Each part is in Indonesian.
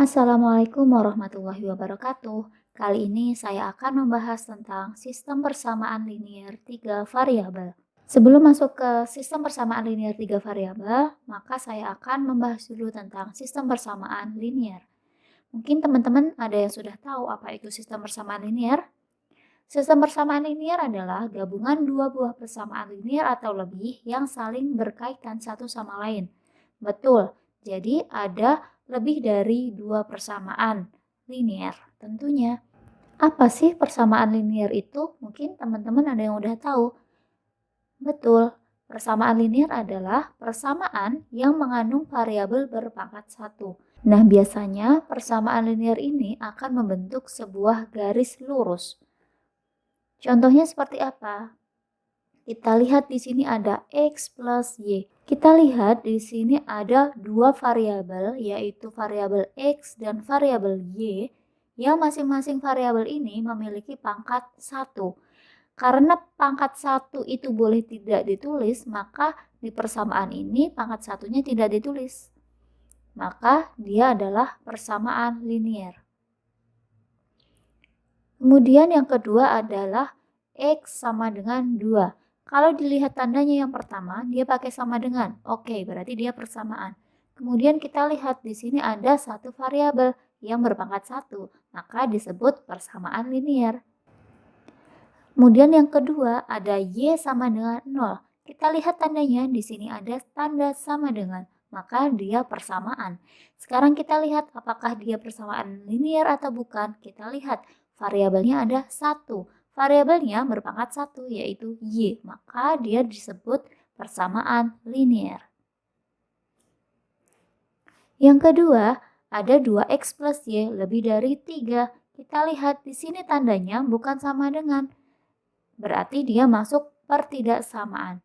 Assalamualaikum warahmatullahi wabarakatuh. Kali ini saya akan membahas tentang sistem persamaan linear tiga variabel. Sebelum masuk ke sistem persamaan linear tiga variabel, maka saya akan membahas dulu tentang sistem persamaan linear. Mungkin teman-teman ada yang sudah tahu apa itu sistem persamaan linear? Sistem persamaan linear adalah gabungan dua buah persamaan linear atau lebih yang saling berkaitan satu sama lain. Betul, jadi ada lebih dari dua persamaan linear tentunya. Apa sih persamaan linear itu? Mungkin teman-teman ada yang udah tahu. Betul, persamaan linear adalah persamaan yang mengandung variabel berpangkat satu. Nah, biasanya persamaan linear ini akan membentuk sebuah garis lurus. Contohnya seperti apa? Kita lihat di sini ada X plus Y. Kita lihat di sini ada dua variabel, yaitu variabel X dan variabel Y, yang masing-masing variabel ini memiliki pangkat 1. Karena pangkat 1 itu boleh tidak ditulis, maka di persamaan ini pangkat satunya tidak ditulis. Maka dia adalah persamaan linear. Kemudian yang kedua adalah X sama dengan 2. Kalau dilihat tandanya yang pertama, dia pakai sama dengan. Oke, berarti dia persamaan. Kemudian kita lihat di sini ada satu variabel yang berpangkat 1, maka disebut persamaan linear. Kemudian yang kedua ada Y sama dengan 0. Kita lihat tandanya di sini ada tanda sama dengan, maka dia persamaan. Sekarang kita lihat apakah dia persamaan linear atau bukan. Kita lihat variabelnya ada 1. Variabelnya berpangkat 1 yaitu Y, maka dia disebut persamaan linear. Yang kedua ada 2X plus Y lebih dari 3. Kita lihat di sini tandanya bukan sama dengan. Berarti dia masuk pertidaksamaan.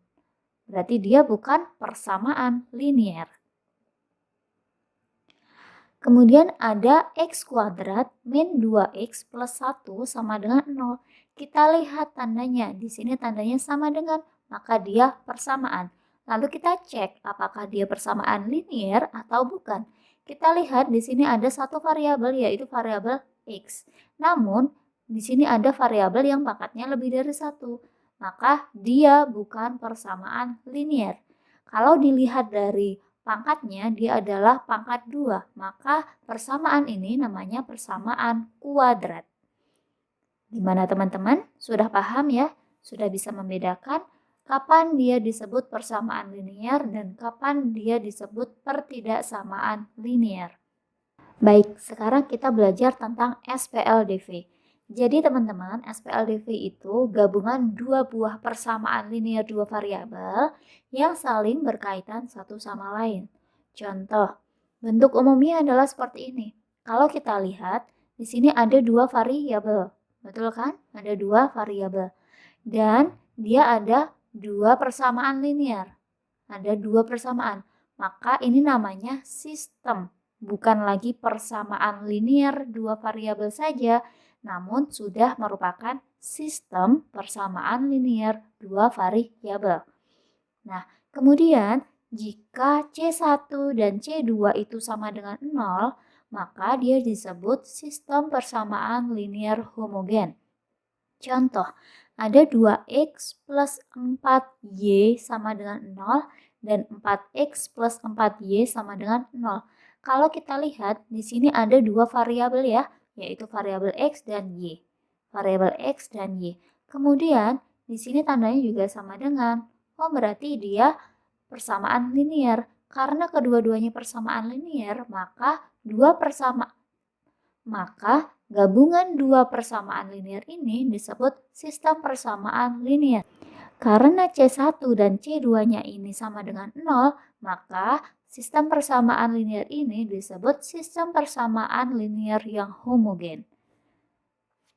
Berarti dia bukan persamaan linear. Kemudian ada X kuadrat min 2X plus 1 sama dengan 0. Kita lihat tandanya. Di sini tandanya sama dengan, maka dia persamaan. Lalu kita cek apakah dia persamaan linear atau bukan. Kita lihat di sini ada satu variabel yaitu variabel X. Namun di sini ada variabel yang pangkatnya lebih dari 1, maka dia bukan persamaan linear. Kalau dilihat dari pangkatnya, dia adalah pangkat 2, maka persamaan ini namanya persamaan kuadrat. Gimana teman-teman? Sudah paham ya? Sudah bisa membedakan kapan dia disebut persamaan linear dan kapan dia disebut pertidaksamaan linear. Baik, sekarang kita belajar tentang SPLDV. Jadi teman-teman, SPLDV itu gabungan dua buah persamaan linear dua variabel yang saling berkaitan satu sama lain. Contoh, bentuk umumnya adalah seperti ini. Kalau kita lihat, di sini ada dua variabel. Betul kan? Ada dua variabel. Dan dia ada dua persamaan linear. Ada dua persamaan. Maka ini namanya sistem. Bukan lagi persamaan linear dua variabel saja, namun sudah merupakan sistem persamaan linear dua variabel. Nah, kemudian jika C1 dan C2 itu sama dengan 0, maka dia disebut sistem persamaan linear homogen. Contoh, ada 2X plus 4Y sama dengan 0 dan 4X plus 4Y sama dengan 0. Kalau kita lihat, di sini ada dua variabel ya, yaitu variabel X dan Y. Variabel X dan Y. Kemudian, di sini tandanya juga sama dengan. Oh, berarti dia persamaan linear. Karena kedua-duanya persamaan linear, maka gabungan dua persamaan linear ini disebut sistem persamaan linear. Karena C1 dan C2-nya ini sama dengan 0, maka sistem persamaan linear ini disebut sistem persamaan linear yang homogen.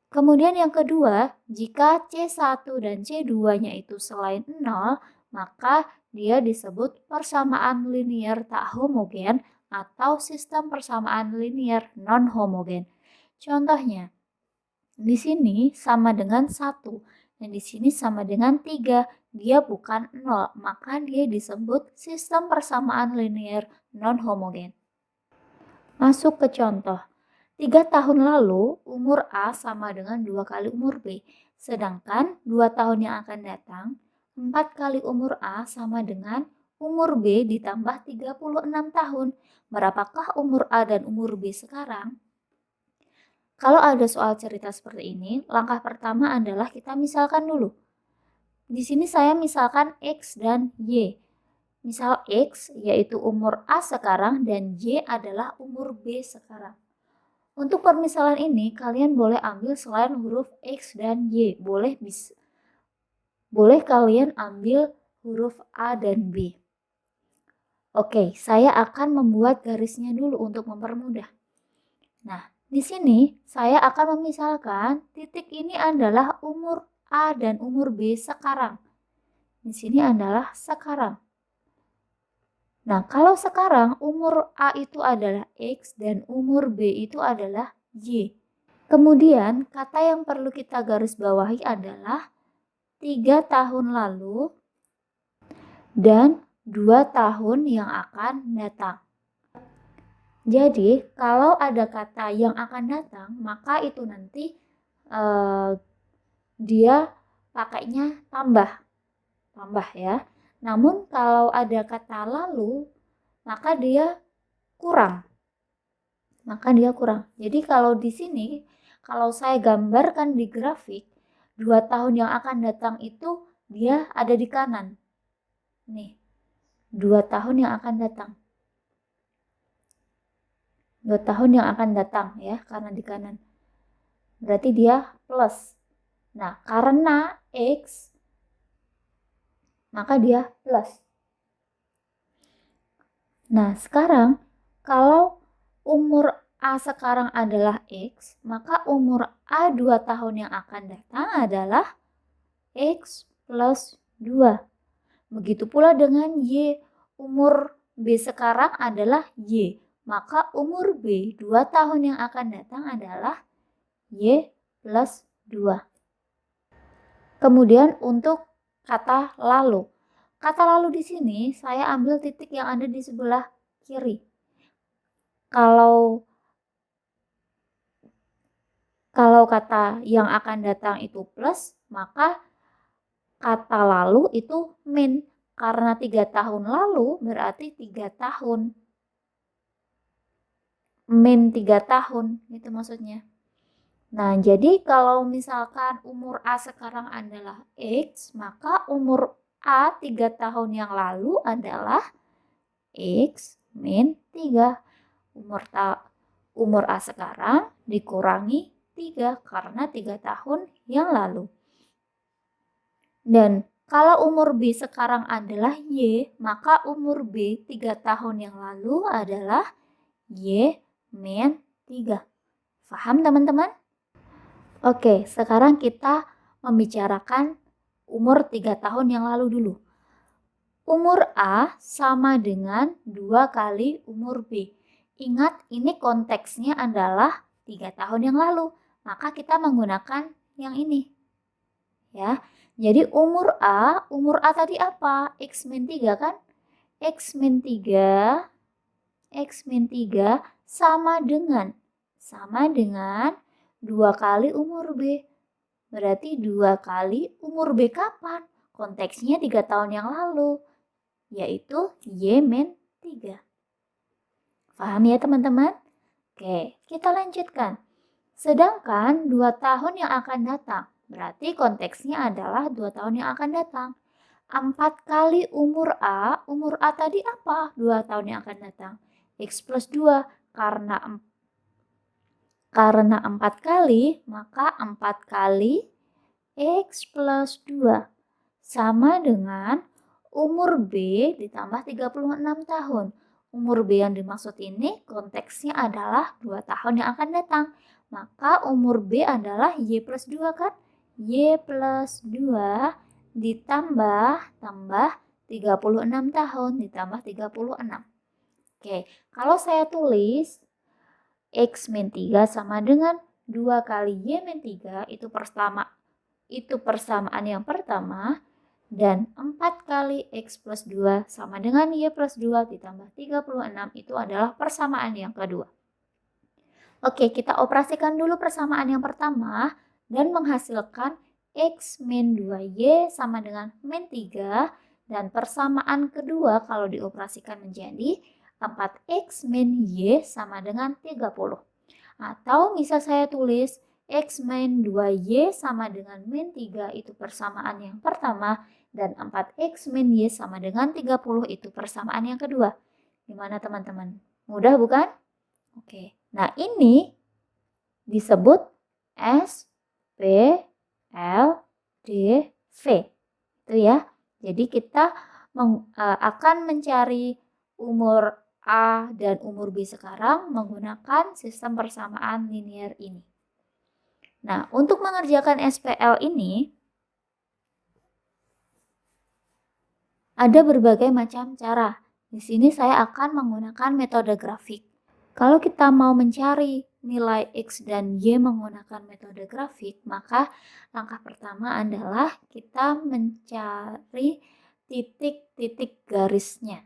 Kemudian yang kedua, jika C1 dan C2-nya itu selain 0, maka dia disebut persamaan linear tak homogen atau sistem persamaan linear non-homogen. Contohnya, di sini sama dengan 1 dan di sini sama dengan 3. Dia bukan 0, maka dia disebut sistem persamaan linear non-homogen. Masuk ke contoh. 3 tahun lalu, umur A sama dengan 2 kali umur B. Sedangkan 2 tahun yang akan datang, 4 kali umur A sama dengan umur B ditambah 36 tahun. Berapakah umur A dan umur B sekarang? Kalau ada soal cerita seperti ini, langkah pertama adalah kita misalkan dulu. Di sini saya misalkan X dan Y. Misal X yaitu umur A sekarang dan Y adalah umur B sekarang. Untuk permisalan ini, kalian boleh ambil selain huruf X dan Y. Boleh kalian ambil huruf A dan B. Oke, saya akan membuat garisnya dulu untuk mempermudah. Nah, di sini saya akan memisalkan titik ini adalah umur A dan umur B sekarang. Di sini adalah sekarang. Nah, kalau sekarang umur A itu adalah X dan umur B itu adalah Y. Kemudian, kata yang perlu kita garis bawahi adalah 3 tahun lalu dan 2 tahun yang akan datang. Jadi, kalau ada kata yang akan datang, maka itu nanti dia pakainya tambah ya. Namun kalau ada kata lalu, maka dia kurang. Jadi kalau di sini, kalau saya gambarkan di grafik, 2 tahun yang akan datang itu dia ada di kanan. Nih, 2 tahun yang akan datang. 2 tahun yang akan datang ya, karena di kanan. Berarti dia plus. Nah, karena X, maka dia plus. Nah, sekarang kalau umur A sekarang adalah X, maka umur A 2 tahun yang akan datang adalah X plus 2. Begitu pula dengan Y, umur B sekarang adalah Y, maka umur B 2 tahun yang akan datang adalah Y plus 2. Kemudian untuk kata lalu. Kata lalu di sini saya ambil titik yang ada di sebelah kiri. Kalau kata yang akan datang itu plus, maka kata lalu itu min. Karena 3 tahun lalu berarti 3 tahun. Min 3 tahun, itu maksudnya. Nah, jadi kalau misalkan umur A sekarang adalah X, maka umur A 3 tahun yang lalu adalah X min 3. Umur A sekarang dikurangi 3 karena 3 tahun yang lalu. Dan kalau umur B sekarang adalah Y, maka umur B 3 tahun yang lalu adalah Y min 3. Paham teman-teman? Oke, sekarang kita membicarakan umur 3 tahun yang lalu dulu. Umur A sama dengan 2 kali umur B. Ingat, ini konteksnya adalah 3 tahun yang lalu. Maka kita menggunakan yang ini. Ya. Jadi umur A tadi apa? X min 3 kan? X min 3 sama dengan 2 kali umur B. Berarti 2 kali umur B kapan? Konteksnya 3 tahun yang lalu, yaitu Y min 3. Paham ya teman-teman? Oke, kita lanjutkan. Sedangkan 2 tahun yang akan datang, berarti konteksnya adalah 2 tahun yang akan datang. 4 kali umur A tadi apa? 2 tahun yang akan datang. X plus 2, karena 4 kali, maka 4 kali X plus 2 sama dengan umur B ditambah 36 tahun. Umur B yang dimaksud ini konteksnya adalah 2 tahun yang akan datang. Maka umur B adalah Y plus 2 kan? Y plus 2 ditambah 36 tahun ditambah 36. Oke, kalau saya tulis X min 3 sama dengan 2 kali Y min 3 itu persamaan yang pertama, dan 4 kali X plus 2 sama dengan Y plus 2 ditambah 36 itu adalah persamaan yang kedua. Oke, kita operasikan dulu persamaan yang pertama dan menghasilkan X min 2Y sama dengan min 3 dan persamaan kedua kalau dioperasikan menjadi 4X min Y sama dengan 30. Atau bisa saya tulis X min 2Y sama dengan min 3 itu persamaan yang pertama dan 4X min Y sama dengan 30 itu persamaan yang kedua. Gimana teman-teman? Mudah bukan? Oke, nah ini disebut S, P, L, D, V. Itu ya. Jadi kita akan mencari umur A dan umur B sekarang menggunakan sistem persamaan linear ini. Nah, untuk mengerjakan SPL ini ada berbagai macam cara. Di sini saya akan menggunakan metode grafik. Kalau kita mau mencari nilai X dan Y menggunakan metode grafik, maka langkah pertama adalah kita mencari titik-titik garisnya.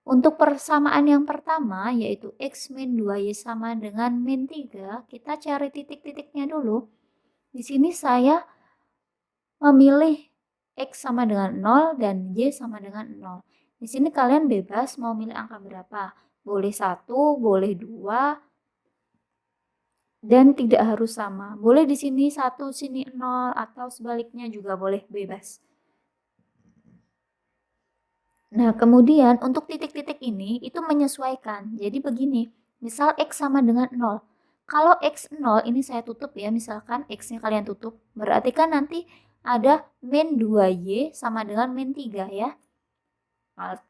Untuk persamaan yang pertama, yaitu X min 2Y sama dengan min 3, kita cari titik-titiknya dulu. Di sini saya memilih X sama dengan 0 dan Y sama dengan 0. Di sini kalian bebas mau milih angka berapa. Boleh 1, boleh 2, dan tidak harus sama. Boleh di sini 1, sini 0, atau sebaliknya juga boleh, bebas. Nah, kemudian untuk titik-titik ini itu menyesuaikan. Jadi begini, misal X sama dengan 0. Kalau X 0 ini saya tutup ya, misalkan X-nya kalian tutup. Berarti kan nanti ada min 2Y sama dengan min 3 ya.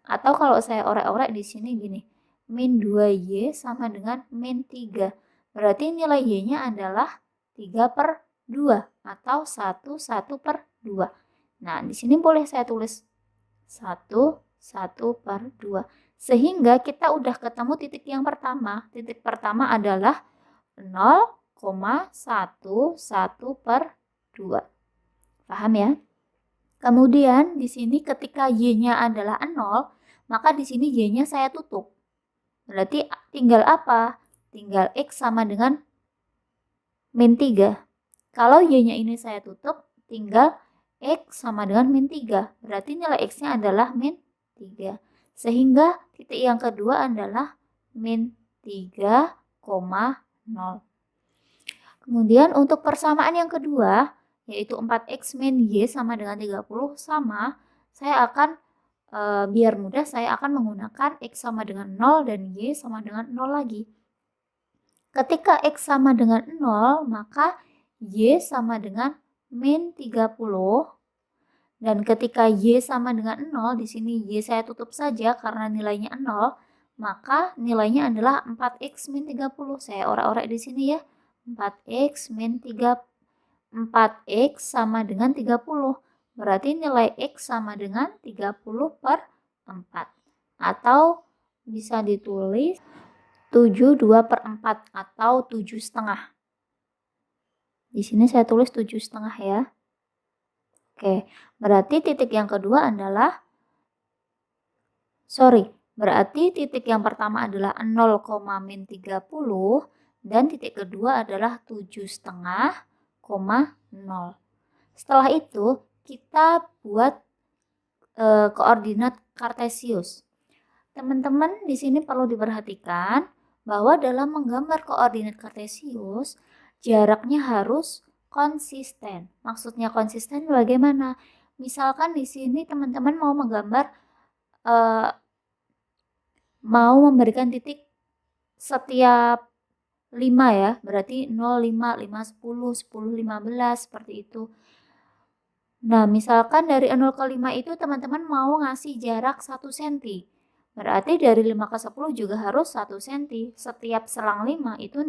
Atau kalau saya orek-orek di sini gini, min 2Y sama dengan min 3. Berarti nilai Y-nya adalah 3 per 2 atau 1 per 2. Nah, di sini boleh saya tulis 1 per 2. Sehingga kita udah ketemu titik yang pertama. Titik pertama adalah 0,11 per 2. Paham ya? Kemudian di sini ketika Y-nya adalah 0, maka di sini Y-nya saya tutup. Berarti tinggal apa? Tinggal X sama dengan min 3. Kalau Y-nya ini saya tutup, tinggal X sama dengan min 3. Berarti nilai X-nya adalah min 3. Sehingga titik yang kedua adalah min 3,0. Kemudian untuk persamaan yang kedua, yaitu 4X min Y sama dengan 30 sama, saya akan, biar mudah saya akan menggunakan X sama dengan 0 dan Y sama dengan 0 lagi. Ketika X sama dengan 0, maka Y sama dengan min 30. Dan ketika Y sama dengan 0, di sini Y saya tutup saja karena nilainya 0, maka nilainya adalah 4X min 30. Saya orek-orek di sini ya. 4X min 3, 4X sama dengan 30. Berarti nilai X sama dengan 30 per 4. Atau bisa ditulis 72 per 4 atau 7,5. Di sini saya tulis 7,5 ya. Oke, berarti titik yang kedua adalah, berarti titik yang pertama adalah 0, min 30 dan titik kedua adalah 7,5, 0. Setelah itu kita buat koordinat kartesius. Teman-teman di sini perlu diperhatikan bahwa dalam menggambar koordinat kartesius jaraknya harus konsisten. Maksudnya konsisten bagaimana? Misalkan di sini teman-teman mau menggambar mau memberikan titik setiap 5 ya, berarti 0, 5, 5, 10, 10, 15 seperti itu. Nah, misalkan dari 0 ke 5 itu teman-teman mau ngasih jarak 1 cm. Berarti dari 5 ke 10 juga harus 1 cm. Setiap selang 5 itu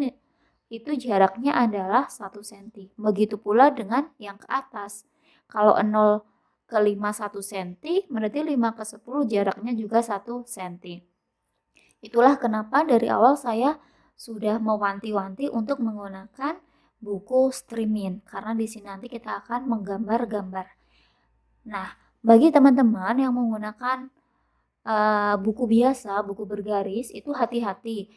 jaraknya adalah 1 cm. Begitu pula dengan yang ke atas. Kalau 0 ke 5 1 cm, berarti 5 ke 10 jaraknya juga 1 cm. Itulah kenapa dari awal saya sudah mewanti-wanti untuk menggunakan buku Streaming, karena di sini nanti kita akan menggambar-gambar. Nah, bagi teman-teman yang menggunakan buku biasa, buku bergaris, itu hati-hati.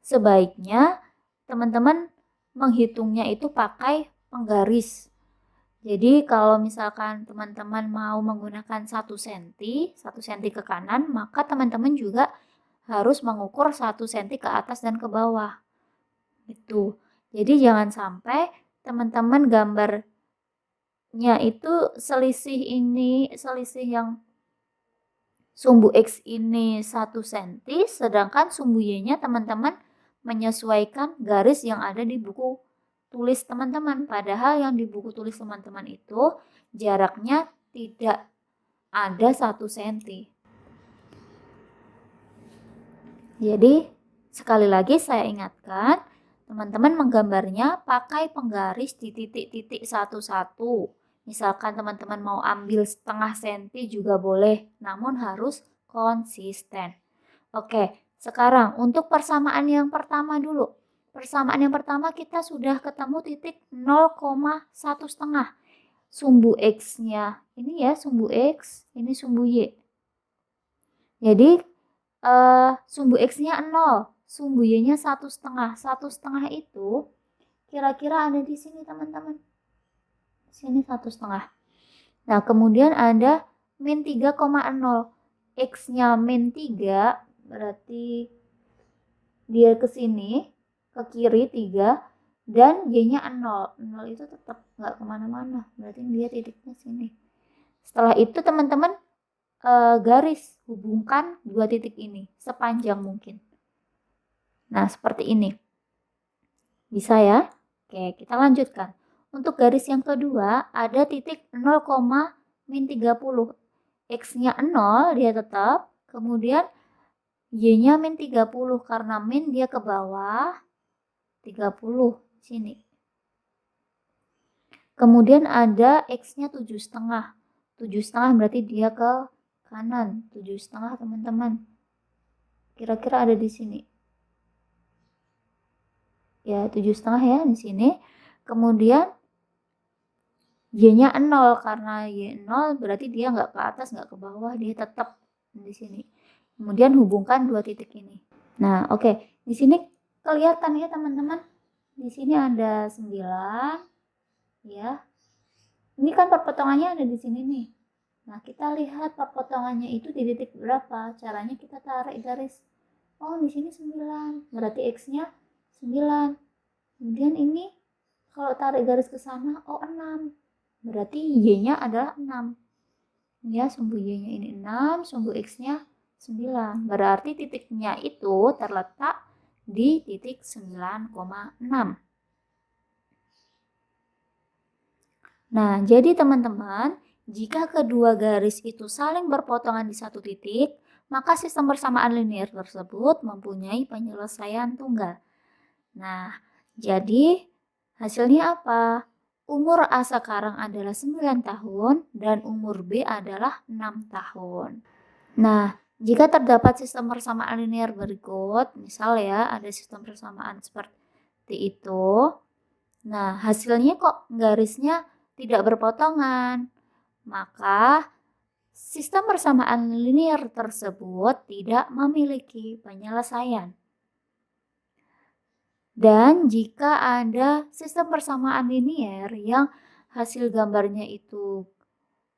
sebaiknya teman-teman menghitungnya itu pakai penggaris. Jadi kalau misalkan teman-teman mau menggunakan 1 cm, 1 cm ke kanan, maka teman-teman juga harus mengukur 1 cm ke atas dan ke bawah. Itu. Jadi jangan sampai teman-teman gambarnya itu selisih yang sumbu X ini 1 cm, sedangkan sumbu Y-nya teman-teman menyesuaikan garis yang ada di buku tulis teman-teman. Padahal yang di buku tulis teman-teman itu jaraknya tidak ada 1 cm. Jadi sekali lagi saya ingatkan, teman-teman menggambarnya pakai penggaris di titik-titik satu-satu. Misalkan teman-teman mau ambil setengah senti juga boleh, namun harus konsisten. Oke, sekarang untuk persamaan yang pertama dulu. Persamaan yang pertama kita sudah ketemu titik 0,1 setengah. Sumbu X-nya, ini ya sumbu X, ini sumbu Y. Jadi sumbu X-nya 0, sumbu Y-nya 1 setengah. 1 setengah itu kira-kira ada di sini teman-teman. Sini 1 setengah. Nah, kemudian ada min 3,0. X-nya min 3, berarti dia ke sini, ke kiri 3, dan Y-nya 0. 0 itu tetap nggak kemana-mana, berarti dia titiknya sini. Setelah itu teman-teman garis hubungkan dua titik ini sepanjang mungkin. Nah, seperti ini. Bisa ya? Oke, kita lanjutkan. Untuk garis yang kedua, ada titik 0,-30. X-nya 0, dia tetap. Kemudian Y-nya min 30, karena min dia ke bawah, 30 sini. Kemudian ada X-nya 7,5. 7,5 berarti dia ke kanan. 7,5 teman-teman. Kira-kira ada di sini. Ya, 7,5 ya di sini. Kemudian Y-nya 0, karena Y 0 berarti dia nggak ke atas, nggak ke bawah, dia tetap di sini. Kemudian hubungkan dua titik ini. Nah, oke. Di sini kelihatan ya teman-teman. Di sini ada 9 ya. Ini kan perpotongannya ada di sini nih. Nah, kita lihat perpotongannya itu di titik berapa. Caranya kita tarik garis. Oh, di sini 9. Berarti X-nya 9. Kemudian ini kalau tarik garis ke sana, oh 6. Berarti Y-nya adalah 6. Ya, sumbu Y-nya ini 6, sumbu X-nya 9. Berarti titiknya itu terletak di titik 9,6. Nah, jadi teman-teman, jika kedua garis itu saling berpotongan di satu titik, maka sistem persamaan linear tersebut mempunyai penyelesaian tunggal. Nah, jadi hasilnya apa? Umur A sekarang adalah 9 tahun dan umur B adalah 6 tahun. Nah, jika terdapat sistem persamaan linear berikut, misal ya ada sistem persamaan seperti itu. Nah, hasilnya kok garisnya tidak berpotongan. Maka sistem persamaan linear tersebut tidak memiliki penyelesaian. Dan jika ada sistem persamaan linear yang hasil gambarnya itu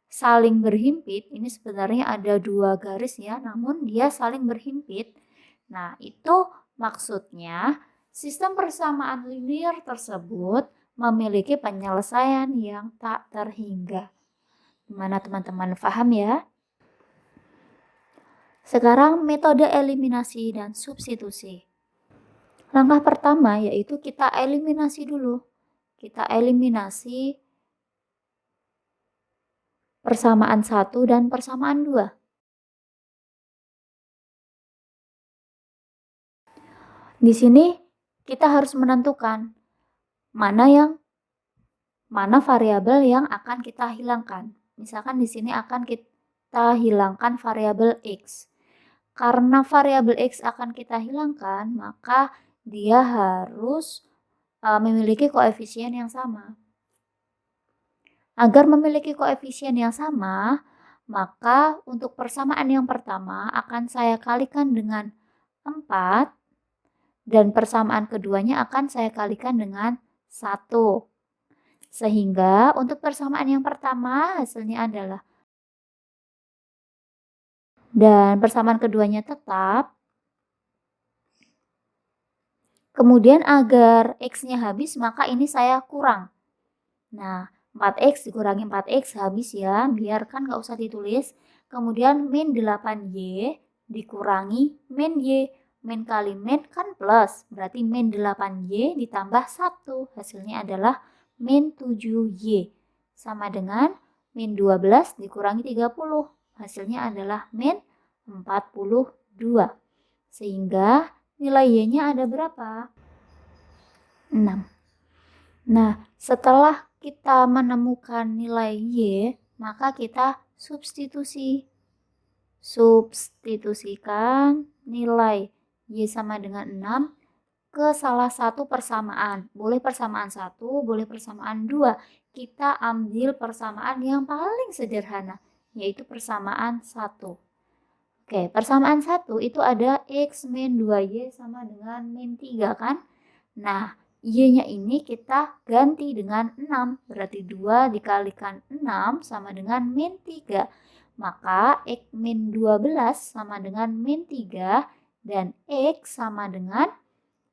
saling berhimpit, ini sebenarnya ada dua garis ya, namun dia saling berhimpit. Nah, itu maksudnya sistem persamaan linear tersebut memiliki penyelesaian yang tak terhingga. Gimana teman-teman paham ya? Sekarang metode eliminasi dan substitusi. Langkah pertama yaitu kita eliminasi dulu. Kita eliminasi persamaan 1 dan persamaan 2. Di sini kita harus menentukan mana variabel yang akan kita hilangkan. Misalkan di sini akan kita hilangkan variabel X. Karena variabel X akan kita hilangkan, maka dia harus memiliki koefisien yang sama. Agar memiliki koefisien yang sama, maka untuk persamaan yang pertama akan saya kalikan dengan 4 Dan persamaan keduanya akan saya kalikan dengan 1. Sehingga untuk persamaan yang pertama hasilnya adalah, dan persamaan keduanya tetap. Kemudian agar X-nya habis maka ini saya kurang. Nah, 4X dikurangi 4X habis ya, biarkan nggak usah ditulis. Kemudian min 8Y dikurangi min Y. Min kali min kan plus, berarti min 8Y ditambah 1. Hasilnya adalah min 7Y. Sama dengan min 12 dikurangi 30. Hasilnya adalah min 42. Sehingga nilai Y-nya ada berapa? 6. Nah, setelah kita menemukan nilai Y, maka kita substitusikan nilai Y sama dengan 6 ke salah satu persamaan. Boleh persamaan 1, boleh persamaan 2. Kita ambil persamaan yang paling sederhana, yaitu persamaan 1. Oke, persamaan 1 itu ada X min 2Y sama dengan min 3 kan? Nah, Y-nya ini kita ganti dengan 6. Berarti 2 dikalikan 6 sama dengan min 3. Maka X min 12 sama dengan min 3. Dan X sama dengan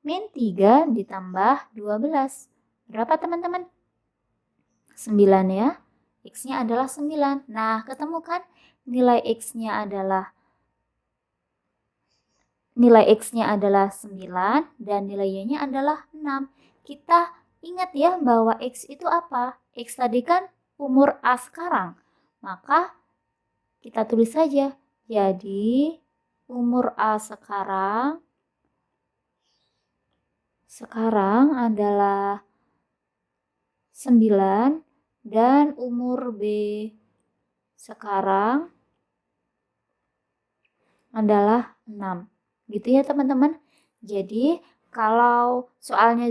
min 3 ditambah 12. Berapa teman-teman? 9 ya. X-nya adalah 9. Nah, ketemu kan? Nilai X-nya adalah 9 dan nilai Y-nya adalah 6. Kita ingat ya bahwa X itu apa? X tadi kan umur A sekarang. Maka kita tulis saja. Jadi umur A sekarang adalah 9 dan umur B sekarang adalah 6. Gitu ya teman-teman. Jadi kalau soalnya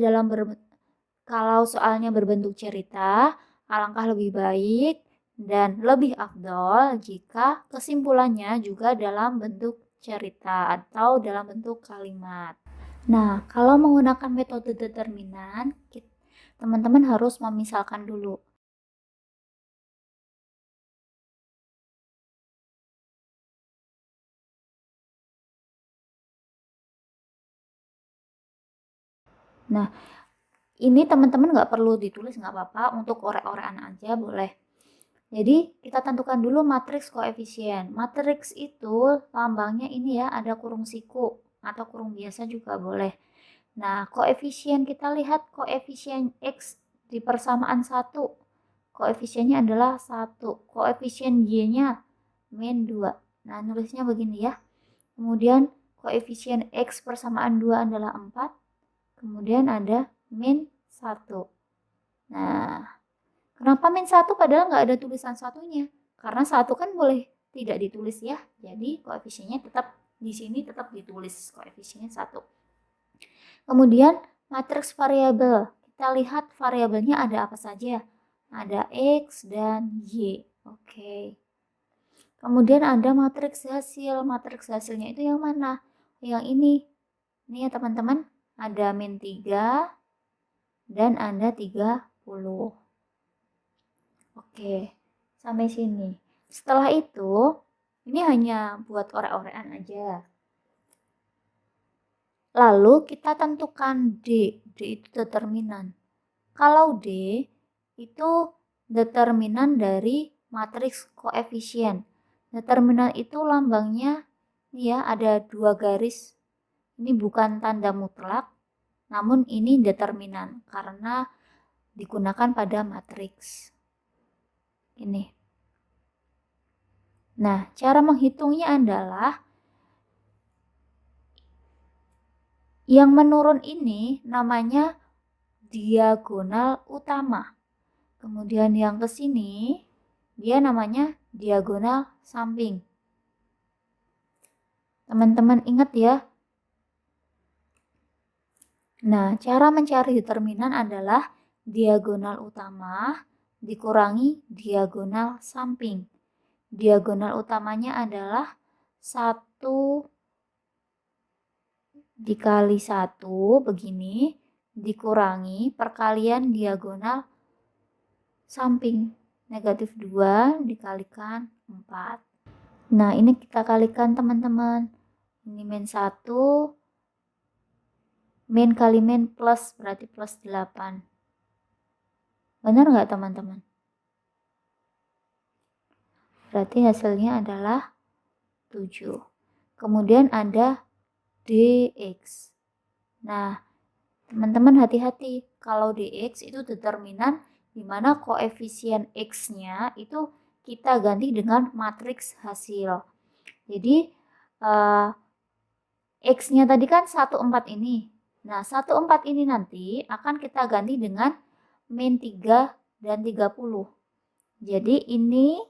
berbentuk cerita, alangkah lebih baik dan lebih afdol jika kesimpulannya juga dalam bentuk cerita atau dalam bentuk kalimat. Nah, kalau menggunakan metode determinan, teman-teman harus memisalkan dulu. Nah, ini teman-teman nggak perlu ditulis, nggak apa-apa, untuk orek-orekan aja boleh. Jadi kita tentukan dulu matriks koefisien. Matriks itu lambangnya ini ya, ada kurung siku atau kurung biasa juga boleh. Nah, koefisien kita lihat koefisien X di persamaan 1. Koefisiennya adalah 1. Koefisien Y-nya min 2. Nah, nulisnya begini ya. Kemudian koefisien X persamaan 2 adalah 4. Kemudian ada min 1. Nah, kenapa min 1 padahal nggak ada tulisan satunya? Karena 1 kan boleh tidak ditulis ya. Jadi koefisiennya tetap di sini tetap ditulis koefisiennya 1. Kemudian matriks variabel. Kita lihat variabelnya ada apa saja. Ada X dan Y. Oke. Kemudian ada matriks hasil. Matriks hasilnya itu yang mana? Yang ini. Ini ya teman-teman. Ada min 3 dan ada 30. Oke, sampai sini. Setelah itu, ini hanya buat orek-orekan aja. Lalu kita tentukan D. D itu determinan. Kalau D itu determinan dari matriks koefisien. Determinan itu lambangnya ini ya, ada 2 garis. Ini bukan tanda mutlak, namun ini determinan karena digunakan pada matriks. Ini. Nah, cara menghitungnya adalah yang menurun ini namanya diagonal utama. Kemudian yang ke sini dia namanya diagonal samping. Teman-teman ingat ya. Nah, cara mencari determinan adalah diagonal utama dikurangi diagonal samping. Diagonal utamanya adalah 1 dikali 1 begini, dikurangi perkalian diagonal samping. Negatif 2 dikalikan 4. Nah, ini kita kalikan teman-teman. Ini min 1, min kali min plus, berarti plus 8. Benar nggak teman-teman? Berarti hasilnya adalah 7. Kemudian ada dx. Nah, teman-teman hati-hati. Kalau dx itu determinan di mana koefisien x-nya itu kita ganti dengan matriks hasil. Jadi, x-nya tadi kan 14 ini. Nah, 14 ini nanti akan kita ganti dengan min 3 dan 30. Jadi, ini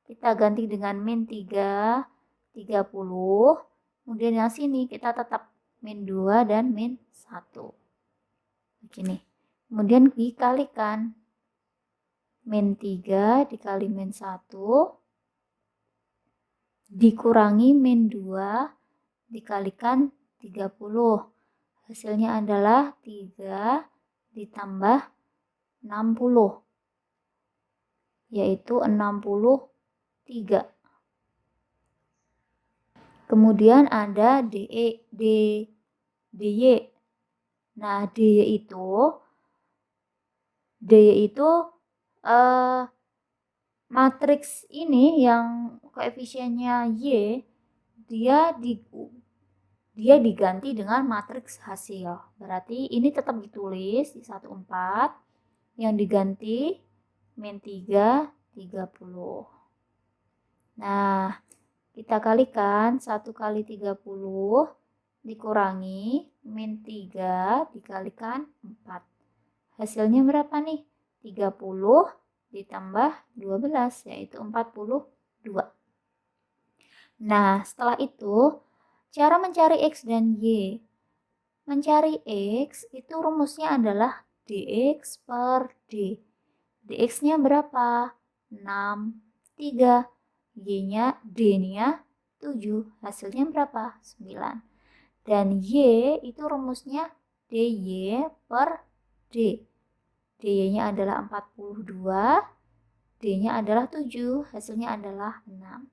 kita ganti dengan min 3, 30. Kemudian yang sini kita tetap min 2 dan min 1. Begini. Kemudian dikalikan. Min 3 dikali min 1 dikurangi min 2 dikalikan 30. Hasilnya adalah 3 ditambah 60, yaitu 63. Kemudian ada dy. Nah, dy itu matriks ini yang koefisiennya y, dia diganti dengan matriks hasil. Berarti ini tetap ditulis di 14, yang diganti min 3, 30. Nah, kita kalikan 1 kali 30 dikurangi min 3 dikalikan 4. Hasilnya berapa nih? 30 ditambah 12, yaitu 42. Nah, setelah itu, cara mencari X dan Y. Mencari X itu rumusnya adalah dx per d. Dx-nya berapa? 6, 3. D-nya 7. Hasilnya berapa? 9. Dan Y itu rumusnya dy per d. dy-nya adalah 42, d-nya adalah 7, hasilnya adalah 6.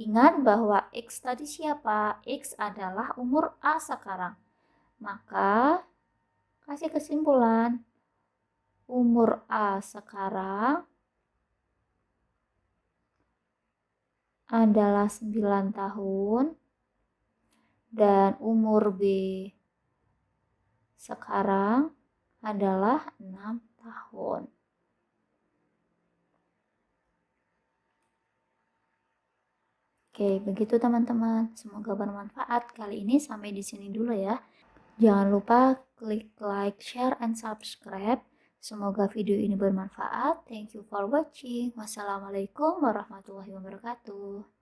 Ingat bahwa X tadi siapa? X adalah umur A sekarang. Maka, kasih kesimpulan. Umur A sekarang adalah 9 tahun. Dan umur B sekarang adalah 6 tahun. Oke, begitu teman-teman. Semoga bermanfaat. Kali ini sampai di sini dulu ya. Jangan lupa klik like, share, and subscribe. Semoga video ini bermanfaat. Thank you for watching. Wassalamualaikum warahmatullahi wabarakatuh.